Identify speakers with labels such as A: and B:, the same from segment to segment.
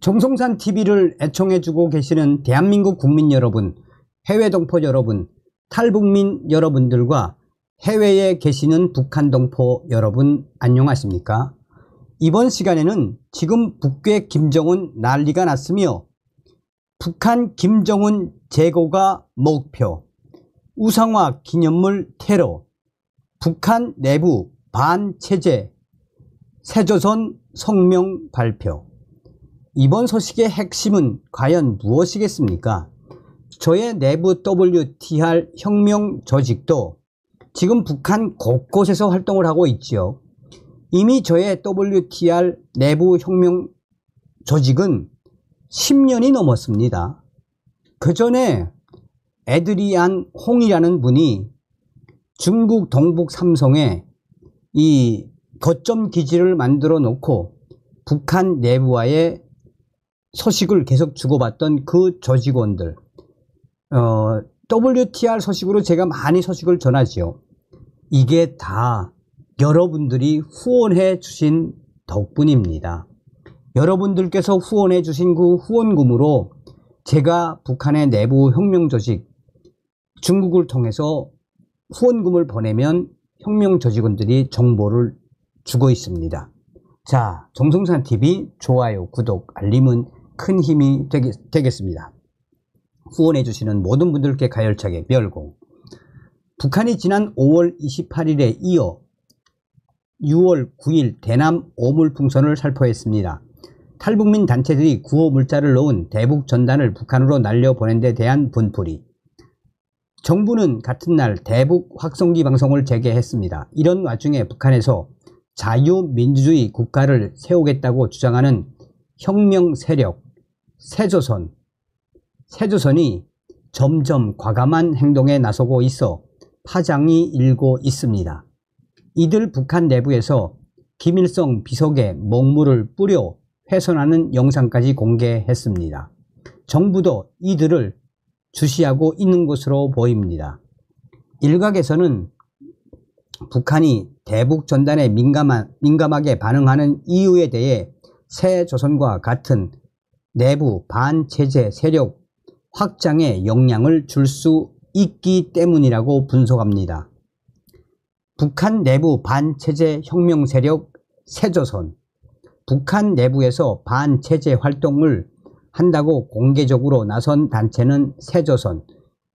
A: 정성산 TV를 애청해주고 계시는 대한민국 국민 여러분, 해외 동포 여러분, 탈북민 여러분들과 해외에 계시는 북한 동포 여러분 안녕하십니까? 이번 시간에는 지금 북괴 김정은 난리가 났으며 북한 김정은 재고가 목표, 우상화 기념물 테러, 북한 내부 반체제, 새조선 성명 발표. 이번 소식의 핵심은 과연 무엇이겠습니까? 저의 내부 WTR 혁명 조직도 지금 북한 곳곳에서 활동을 하고 있지요. 이미 저의 WTR 내부 혁명 조직은 10년이 넘었습니다. 그 전에 에드리안 홍이라는 분이 중국 동북 삼성에 이 거점 기지를 만들어 놓고 북한 내부와의 소식을 계속 주고받던 그 조직원들, WTR 소식으로 제가 많이 소식을 전하지요. 이게 다 여러분들이 후원해 주신 덕분입니다. 여러분들께서 후원해 주신 그 후원금으로 제가 북한의 내부 혁명 조직 중국을 통해서 후원금을 보내면 혁명 조직원들이 정보를 주고 있습니다. 자, 정성산TV 좋아요, 구독, 알림은 큰 힘이 되겠습니다. 후원해 주시는 모든 분들께 가열차게 멸공. 북한이 지난 5월 28일에 이어 6월 9일 대남 오물풍선을 살포했습니다. 탈북민 단체들이 구호 물자를 넣은 대북 전단을 북한으로 날려보낸 데 대한 분풀이. 정부는 같은 날 대북 확성기 방송을 재개했습니다. 이런 와중에 북한에서 자유민주주의 국가를 세우겠다고 주장하는 혁명 세력 새조선이 점점 과감한 행동에 나서고 있어 파장이 일고 있습니다. 이들 북한 내부에서 김일성 비석에 먹물을 뿌려 훼손하는 영상까지 공개했습니다. 정부도 이들을 주시하고 있는 것으로 보입니다. 일각에서는 북한이 대북 전단에 민감하게 반응하는 이유에 대해 새조선과 같은 내부 반체제 세력 확장에 영향을 줄 수 있기 때문이라고 분석합니다. 북한 내부 반체제 혁명 세력 새조선, 북한 내부에서 반체제 활동을 한다고 공개적으로 나선 단체는 새조선.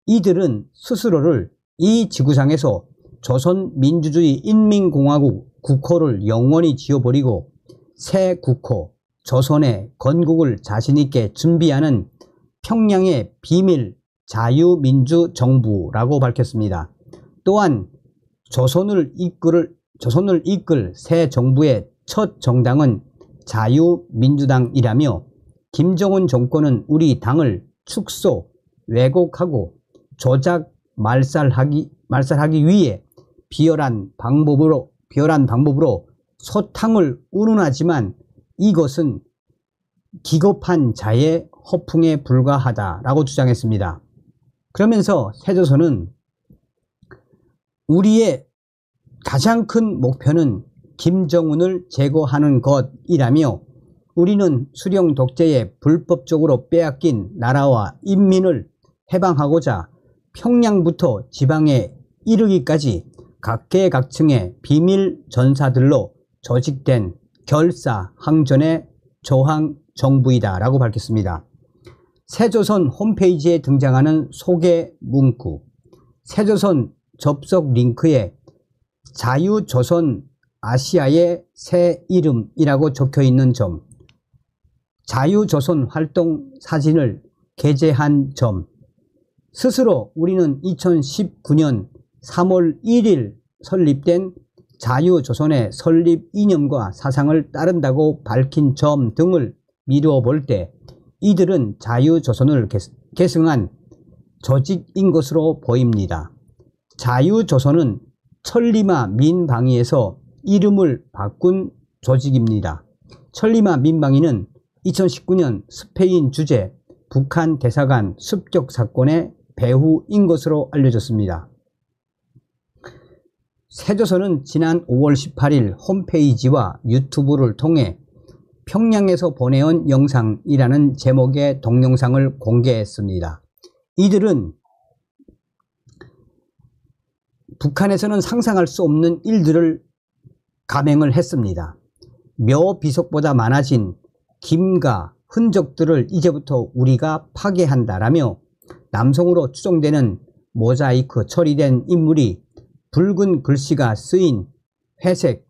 A: 이들은 스스로를 이 지구상에서 조선민주주의 인민공화국 국호를 영원히 지워버리고 새 국호 조선의 건국을 자신있게 준비하는 평양의 비밀 자유민주정부라고 밝혔습니다. 또한 조선을 이끌 새 정부의 첫 정당은 자유민주당이라며 김정은 정권은 우리 당을 축소, 왜곡하고 조작, 말살하기 위해 비열한 방법으로 소탕을 운운하지만 이것은 기겁한 자의 허풍에 불과하다라고 주장했습니다. 그러면서 새조선은 우리의 가장 큰 목표는 김정은을 제거하는 것이라며 우리는 수령 독재에 불법적으로 빼앗긴 나라와 인민을 해방하고자 평양부터 지방에 이르기까지 각계각층의 비밀 전사들로 조직된 결사항전의 저항 정부이다 라고 밝혔습니다. 새조선 홈페이지에 등장하는 소개 문구, 새조선 접속 링크에 자유조선 아시아의 새 이름이라고 적혀있는 점, 자유조선 활동 사진을 게재한 점, 스스로 우리는 2019년 3월 1일 설립된 자유조선의 설립 이념과 사상을 따른다고 밝힌 점 등을 미루어 볼 때 이들은 자유조선을 계승한 조직인 것으로 보입니다. 자유조선은 천리마 민방위에서 이름을 바꾼 조직입니다. 천리마 민방위는 2019년 스페인 주재 북한 대사관 습격 사건의 배후인 것으로 알려졌습니다. 새조선은 지난 5월 18일 홈페이지와 유튜브를 통해 평양에서 보내온 영상이라는 제목의 동영상을 공개했습니다. 이들은 북한에서는 상상할 수 없는 일들을 감행을 했습니다. 묘 비석보다 많아진 김가 흔적들을 이제부터 우리가 파괴한다라며 남성으로 추정되는 모자이크 처리된 인물이 붉은 글씨가 쓰인 회색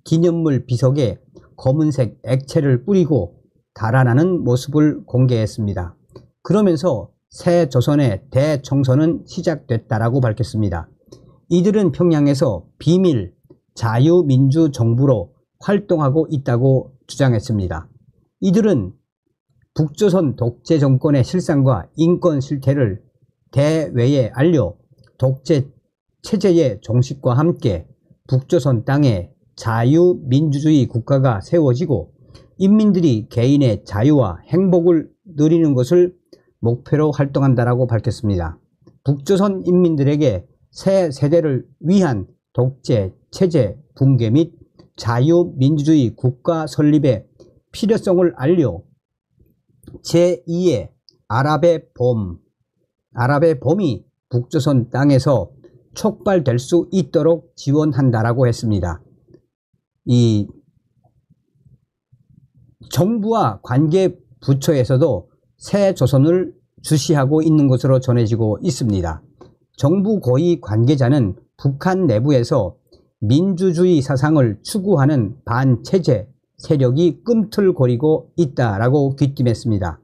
A: 기념물 비석에 검은색 액체를 뿌리고 달아나는 모습을 공개했습니다. 그러면서 새 조선의 대청소는 시작됐다라고 밝혔습니다. 이들은 평양에서 비밀 자유민주정부로 활동하고 있다고 주장했습니다. 이들은 북조선 독재 정권의 실상과 인권 실태를 대외에 알려 독재 체제의 종식과 함께 북조선 땅에 자유민주주의 국가가 세워지고 인민들이 개인의 자유와 행복을 누리는 것을 목표로 활동한다라고 밝혔습니다. 북조선 인민들에게 새 세대를 위한 독재 체제 붕괴 및 자유민주주의 국가 설립의 필요성을 알려 제2의 아랍의 봄이 북조선 땅에서 촉발될 수 있도록 지원한다라고 했습니다. 이 정부와 관계 부처에서도 새 조선을 주시하고 있는 것으로 전해지고 있습니다. 정부 고위 관계자는 북한 내부에서 민주주의 사상을 추구하는 반체제 세력이 꿈틀거리고 있다라고 귀띔했습니다.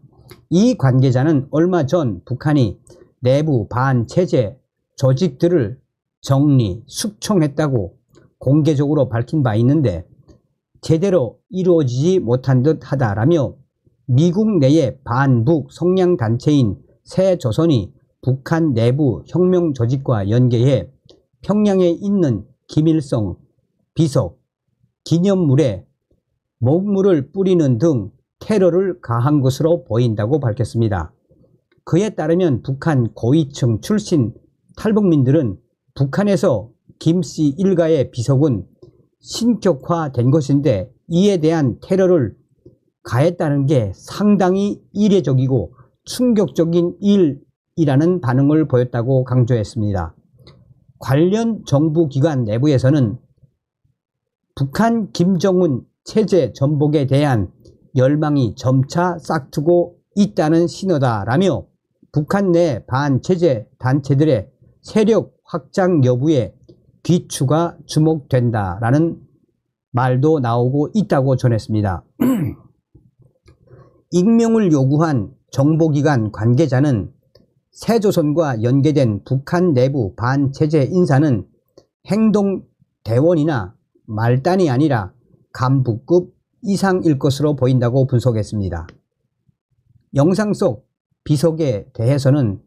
A: 이 관계자는 얼마 전 북한이 내부 반체제 조직들을 정리, 숙청했다고 공개적으로 밝힌 바 있는데 제대로 이루어지지 못한 듯 하다라며 미국 내의 반북 성향단체인 새조선이 북한 내부 혁명 조직과 연계해 평양에 있는 김일성 비석 기념물에 목물을 뿌리는 등 테러를 가한 것으로 보인다고 밝혔습니다. 그에 따르면 북한 고위층 출신 탈북민들은 북한에서 김씨 일가의 비석은 신격화된 것인데 이에 대한 테러를 가했다는 게 상당히 이례적이고 충격적인 일이라는 반응을 보였다고 강조했습니다. 관련 정부기관 내부에서는 북한 김정은 체제 전복에 대한 열망이 점차 싹트고 있다는 신호다라며 북한 내 반체제 단체들의 세력 확장 여부에 귀추가 주목된다라는 말도 나오고 있다고 전했습니다. 익명을 요구한 정보기관 관계자는 새조선과 연계된 북한 내부 반체제 인사는 행동대원이나 말단이 아니라 간부급 이상일 것으로 보인다고 분석했습니다. 영상 속 비석에 대해서는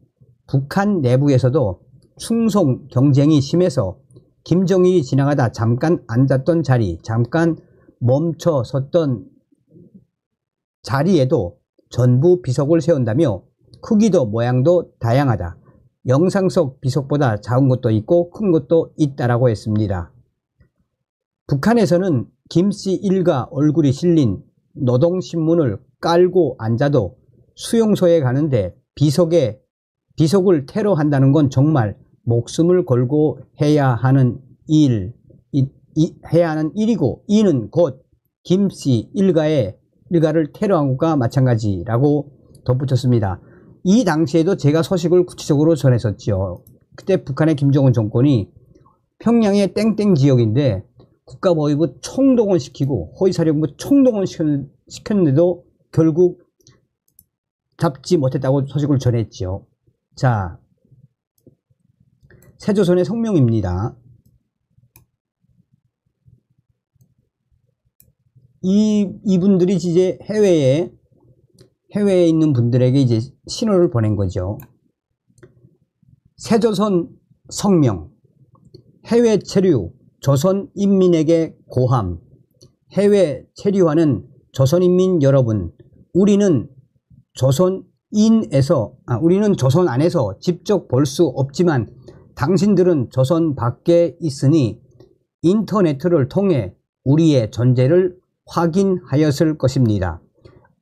A: 북한 내부에서도 충성 경쟁이 심해서 김정일이 지나가다 잠깐 앉았던 자리, 잠깐 멈춰 섰던 자리에도 전부 비석을 세운다며 크기도 모양도 다양하다. 영상 속 비석보다 작은 것도 있고 큰 것도 있다라고 했습니다. 북한에서는 김씨 일가 얼굴이 실린 노동신문을 깔고 앉아도 수용소에 가는데 비석을 테러한다는 건 정말 목숨을 걸고 해야 하는 일이고 이는 곧 김씨 일가를 테러한 것과 마찬가지라고 덧붙였습니다. 이 당시에도 제가 소식을 구체적으로 전했었죠. 그때 북한의 김정은 정권이 평양의 땡땡 지역인데 국가보위부 총동원시키고 호위사령부 총동원시켰는데도 결국 잡지 못했다고 소식을 전했죠. 자, 새조선의 성명입니다. 이분들이 이제 해외에 있는 분들에게 이제 신호를 보낸 거죠. 새조선 성명. 해외 체류 조선 인민에게 고함. 해외 체류하는 조선인민 여러분, 우리는 조선 안에서 직접 볼 수 없지만 당신들은 조선 밖에 있으니 인터넷을 통해 우리의 존재를 확인하였을 것입니다.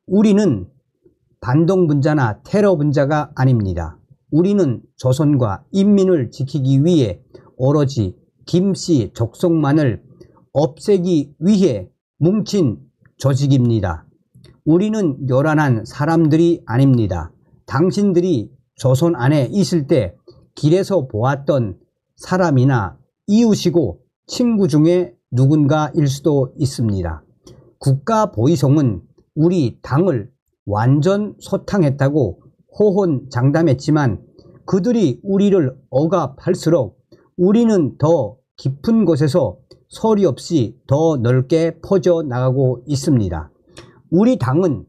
A: 우리는 반동분자나 테러분자가 아닙니다. 우리는 조선과 인민을 지키기 위해 오로지 김씨 족속만을 없애기 위해 뭉친 조직입니다. 우리는 요란한 사람들이 아닙니다. 당신들이 조선 안에 있을 때 길에서 보았던 사람이나 이웃이고 친구 중에 누군가일 수도 있습니다. 국가보위송은 우리 당을 완전 소탕했다고 호혼장담했지만 그들이 우리를 억압할수록 우리는 더 깊은 곳에서 소리 없이 더 넓게 퍼져나가고 있습니다. 우리 당은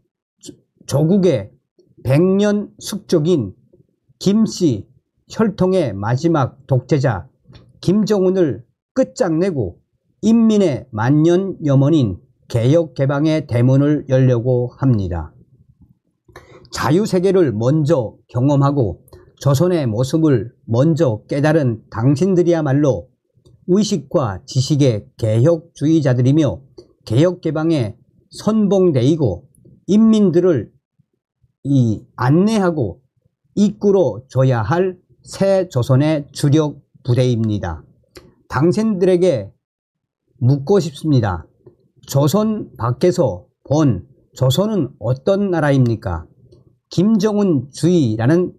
A: 조국의 100년 숙적인 김씨 혈통의 마지막 독재자 김정은을 끝장내고 인민의 만년 염원인 개혁개방의 대문을 열려고 합니다. 자유세계를 먼저 경험하고 조선의 모습을 먼저 깨달은 당신들이야말로 의식과 지식의 개혁주의자들이며 개혁개방의 선봉대이고 인민들을 안내하고 이끌어줘야 할 새 조선의 주력 부대입니다. 당신들에게 묻고 싶습니다. 조선 밖에서 본 조선은 어떤 나라입니까? 김정은주의라는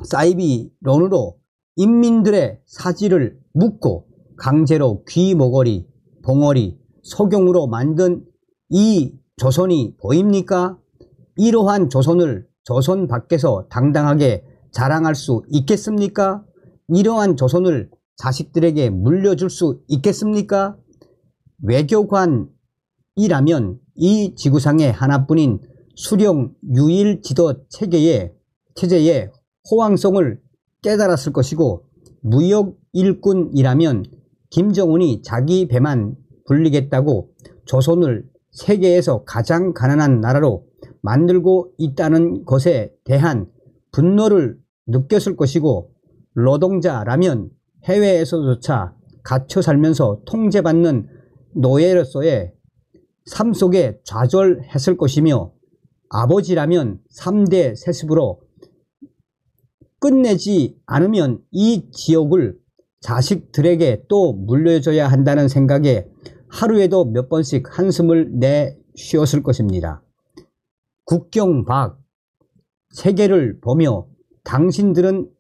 A: 사이비론으로 인민들의 사지를 묶고 강제로 귀머거리, 봉어리, 소경으로 만든 이 조선이 보입니까? 이러한 조선을 조선 밖에서 당당하게 자랑할 수 있겠습니까? 이러한 조선을 자식들에게 물려줄 수 있겠습니까? 외교관이라면 이 지구상에 하나뿐인 수령 유일 지도 체제의 호황성을 깨달았을 것이고, 무역 일꾼이라면 김정은이 자기 배만 불리겠다고 조선을 세계에서 가장 가난한 나라로 만들고 있다는 것에 대한 분노를 느꼈을 것이고, 노동자라면 해외에서조차 갇혀 살면서 통제받는 노예로서의 삶 속에 좌절했을 것이며, 아버지라면 3대 세습으로 끝내지 않으면 이 지옥을 자식들에게 또 물려줘야 한다는 생각에 하루에도 몇 번씩 한숨을 내쉬었을 것입니다. 국경 밖 세계를 보며 당신들은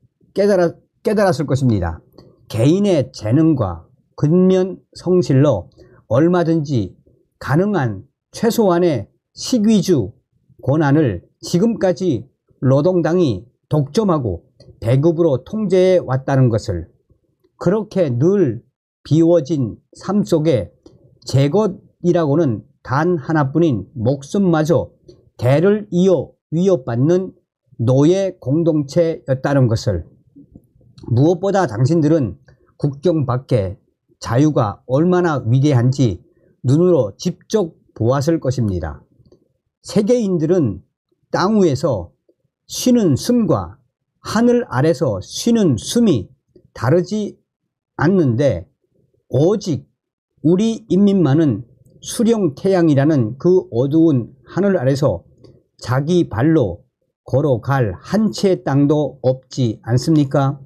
A: 깨달았을 것입니다. 개인의 재능과 근면 성실로 얼마든지 가능한 최소한의 식위주 권한을 지금까지 노동당이 독점하고 배급으로 통제해 왔다는 것을, 그렇게 늘 비워진 삶 속에 제 것이라고는 단 하나뿐인 목숨마저 대를 이어 위협받는 노예 공동체였다는 것을, 무엇보다 당신들은 국경 밖의 자유가 얼마나 위대한지 눈으로 직접 보았을 것입니다. 세계인들은 땅 위에서 쉬는 숨과 하늘 아래서 쉬는 숨이 다르지 않는데, 오직 우리 인민만은 수령 태양이라는 그 어두운 하늘 아래서 자기 발로 걸어갈 한 채의 땅도 없지 않습니까?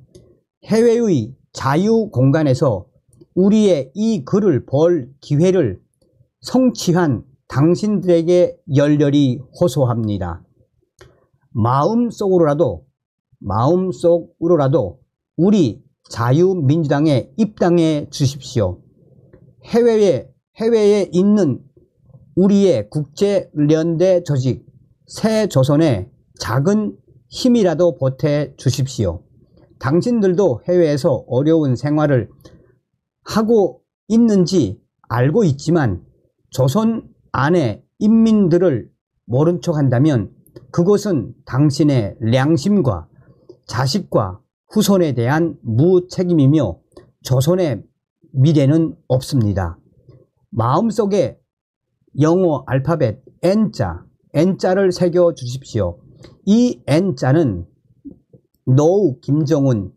A: 해외의 자유 공간에서 우리의 이 글을 볼 기회를 성취한 당신들에게 열렬히 호소합니다. 마음속으로라도 우리 자유민주당에 입당해 주십시오. 해외에 있는 우리의 국제연대 조직 새조선에 작은 힘이라도 보태 주십시오. 당신들도 해외에서 어려운 생활을 하고 있는지 알고 있지만 조선 안의 인민들을 모른 척 한다면 그것은 당신의良심과 자식과 후손에 대한 무책임이며 조선의 미래는 없습니다. 마음속에 영어 알파벳 N자를 새겨 주십시오. 이 N자는 노 김정은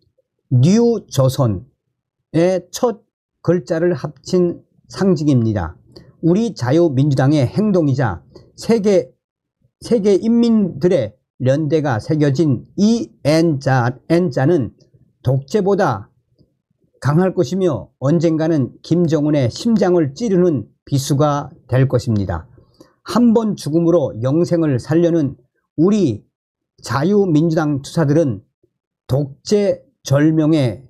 A: 뉴 조선의 첫 글자를 합친 상징입니다. 우리 자유민주당의 행동이자 세계 인민들의 연대가 새겨진 이 N자는 독재보다 강할 것이며 언젠가는 김정은의 심장을 찌르는 비수가 될 것입니다. 한 번 죽음으로 영생을 살려는 우리 자유민주당 투사들은 독재 절명의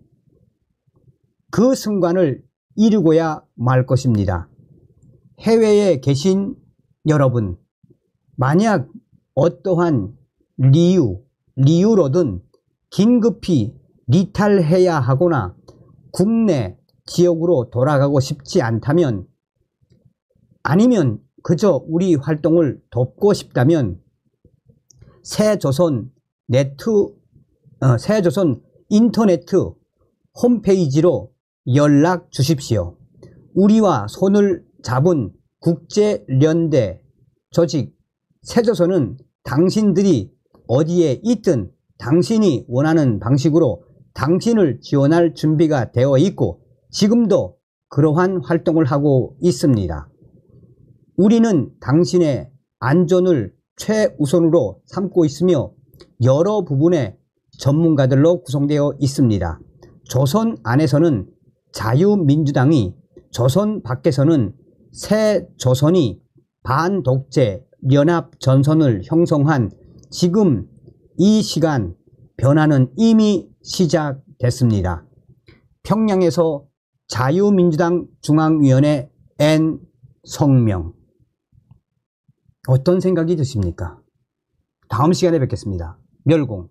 A: 그 순간을 이루고야 말 것입니다. 해외에 계신 여러분, 만약 어떠한 리유로든 긴급히 리탈해야 하거나 국내 지역으로 돌아가고 싶지 않다면, 아니면 그저 우리 활동을 돕고 싶다면 새조선 인터넷 홈페이지로 연락 주십시오. 우리와 손을 잡은 국제연대 조직 새조선은 당신들이 어디에 있든 당신이 원하는 방식으로 당신을 지원할 준비가 되어 있고 지금도 그러한 활동을 하고 있습니다. 우리는 당신의 안전을 최우선으로 삼고 있으며 여러 부분의 전문가들로 구성되어 있습니다. 조선 안에서는 자유민주당이, 조선 밖에서는 새조선이 반독재 연합전선을 형성한 지금 이 시간 변화는 이미 시작됐습니다. 평양에서 자유민주당 중앙위원회 N 성명, 어떤 생각이 드십니까? 다음 시간에 뵙겠습니다. 멸공.